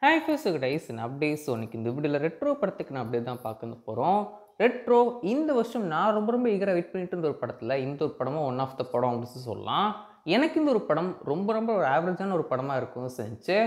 Hi first guys நான் அப்படியே இன்னைக்கு இந்த வீடியோவில் ரெட்ரோ படத்துக்கு நான் அப்படியே தான் பார்க்க போகிறோம். ரெட்ரோ இந்த வருஷம் நான் ரொம்ப ஈகராக வெயிட் பண்ணிட்டு இருந்த ஒரு படத்தில் இந்த ஒரு படமும் ஒன் ஆஃப் த படம் அப்படின்னு சொல்லலாம். எனக்கு இந்த ஒரு படம் ரொம்ப ஒரு ஆவரேஜான ஒரு படமாக இருக்கும்னு செஞ்சு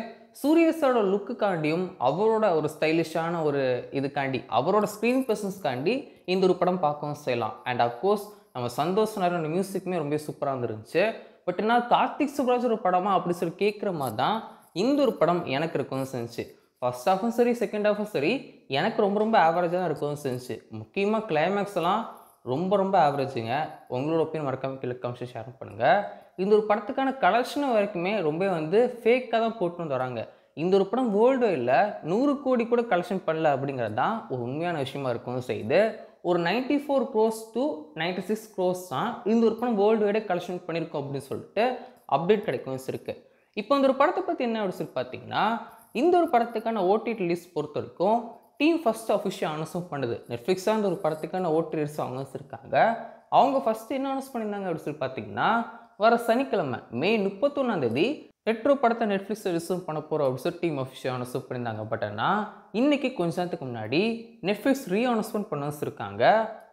சூரியஸோட லுக்குக்காண்டியும் அவரோட ஒரு ஸ்டைலிஷான ஒரு இதுக்காண்டி அவரோட ஸ்க்ரீன் ப்ரெசன்ஸ்க்காண்டி இந்த ஒரு படம் பார்க்கவும் செய்யலாம். அண்ட் அஃப்கோர்ஸ் நம்ம சந்தோஷ் நாராயணோட மியூசிக்குமே ரொம்ப சூப்பராக இருந்துச்சு. பட் என்ன கார்த்திக் சுப்ராஜ் ஒரு படமா அப்படி சொல்லி கேட்குற மாதிரி தான் இந்த ஒரு படம் எனக்கு இருக்கும்னு செஞ்சுச்சு. ஃபர்ஸ்ட் ஹாஃபும் சரி செகண்ட் ஹாஃபும் சரி எனக்கு ரொம்ப ஆவரேஜாக தான் இருக்கும்னு செஞ்சுச்சு. முக்கியமாக கிளைமேக்ஸ் எல்லாம் ரொம்ப ஆவரேஜுங்க. உங்களோட ஒப்பீனியன் மறக்காம கீழே கமெண்ட்ஸ் ஷேர் பண்ணுங்கள். இந்த ஒரு படத்துக்கான கலெக்ஷன் வரைக்குமே ரொம்ப ஃபேக்காக தான் போட்டு வராங்க. இந்த ஒரு படம் வேர்ல்டு வைடில் 100 கோடி கூட கலெக்ஷன் பண்ணல அப்படிங்கிறது தான் ஒரு உண்மையான விஷயமா இருக்கும் செய்து. ஒரு 94 crores to 96 crores தான் இந்த ஒரு படம் வேர்ல்டு வைடே கலெக்ஷன் பண்ணியிருக்கோம் அப்படின்னு சொல்லிட்டு அப்டேட் கிடைக்கும் இருக்குது. இப்போ இந்த ஒரு படத்தை பற்றி என்ன அப்படி சொல்லி பார்த்தீங்கன்னா, இந்த ஒரு படத்துக்கான ஓடிடி ரிலீஸ் பொறுத்த வரைக்கும் டீம் ஃபஸ்ட்டு அஃபிஷியல் அனௌன்ஸும் பண்ணுது. நெட்ஃப்ளிக்ஸாக இந்த ஒரு படத்துக்கான ஓடிடி ரிலீஸ் அனௌன்ஸ் இருக்காங்க. அவங்க ஃபஸ்ட்டு என்ன அனௌன்ஸ் பண்ணியிருந்தாங்க அப்படின்னு சொல்லி பார்த்தீங்கன்னா, வர சனிக்கிழமை மே 31 ரெட்ரோ படத்தை நெட்ஃப்ளிக்ஸ் ரிலீஸும் பண்ண போகிறோம் அப்படின்னு சொல்லி டீம் அஃபிஷியல் அனௌன்ஸ் பண்ணியிருந்தாங்க. பட் ஆனால் இன்றைக்கி கொஞ்ச நேரத்துக்கு முன்னாடி நெட்ஃப்ளிக்ஸ் அனௌன்ஸ்மெண்ட் பண்ண வச்சுருக்காங்க.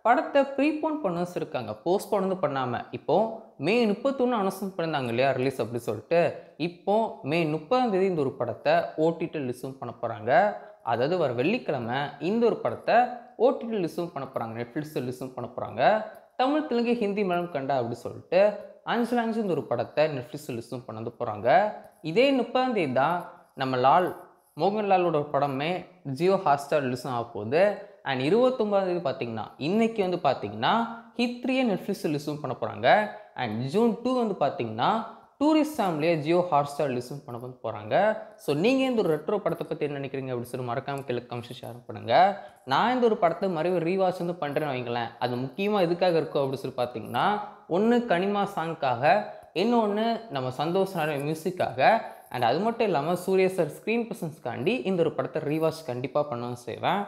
படத்தை ப்ரீபோன் பண்ண வச்சுருக்காங்க. போஸ்ட்போன் வந்து பண்ணாமல் இப்போது மே 31 அனௌன்ஸ்மெண்ட் பண்ணியிருந்தாங்க இல்லையா ரிலீஸ் அப்படி சொல்லிட்டு. இப்போது மே 30 இந்த ஒரு படத்தை ஓடிடி ரிலீஸும் பண்ண போகிறாங்க. அதாவது வர வெள்ளிக்கிழமை இந்த ஒரு படத்தை ஓடிடி ரிலீஸும் பண்ண போகிறாங்க. நெட்ஃப்ளிக்ஸ் ரிலீஸும் பண்ண போகிறாங்க. தமிழ் தெலுங்கு ஹிந்தி மலையாளம் கண்டா அப்படி சொல்லிட்டு 5 இந்த ஒரு படத்தை நெட்ஃப்ளிக்ஸ் ரிலீஸும் பண்ண வந்து போகிறாங்க. இதே 30 தான் நம்ம மோகன்லாலோட படமே ஜியோ ஹாட்ஸ்டார் ரிலீஸும் ஆக போகுது. அண்ட் 29 பார்த்தீங்கன்னா இன்றைக்கி வந்து பார்த்தீங்கன்னா ஹிட் 3 நெட்ஃப்ளிக்ஸ் ரிலீஸும் பண்ண போகிறாங்க. அண்ட் ஜூன் 2 வந்து பார்த்தீங்கன்னா டூரிஸ்ட் ஃபேமிலியை ஜியோ ஹாட்ஸ்டார் ரிலீஸும் பண்ண வந்து போகிறாங்க. ஸோ நீங்கள் இந்த ஒரு ரெட்ரோ படத்தை பற்றி என்ன நினைக்கிறீங்க அப்படின்னு சொல்லி மறக்காமல் கீழே கமெண்ட்ஸ் ஷேர் பண்ணுங்கள். நான் இந்த ஒரு படத்தை மறுபடியும் ரீவாட்ச் வந்து பண்ணுறேன்னு வைங்களேன். அது முக்கியமாக எதுக்காக இருக்கும் அப்படின்னு சொல்லி பார்த்தீங்கன்னா, ஒன்று கனிமா சாங்க்காக, இன்னொன்று நம்ம சந்தோஷ் நாராயண் மியூசிக்காக. அண்ட் அது மட்டும் இல்லாமல் சூர்யா சார் ஸ்க்ரீன் ப்ரெசன்ஸ்க்காண்டி இந்த ஒரு படத்தை ரீவாட்ச் கண்டிப்பாக பண்ணவும் செய்வேன்.